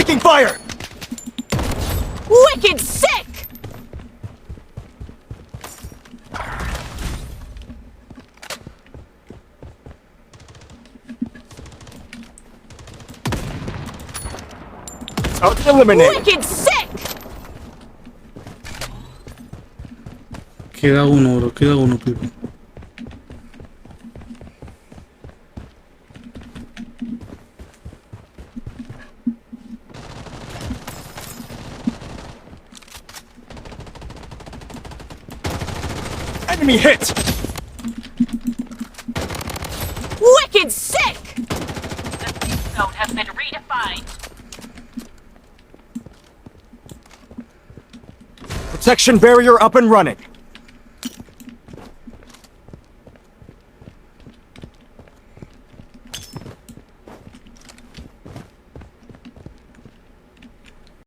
Taking fire! Wicked sick! Eliminated. Wicked sick! Queda uno, bro. Queda uno, people. Enemy hit! Wicked sick! The safe zone has been redefined. Protection barrier up and running.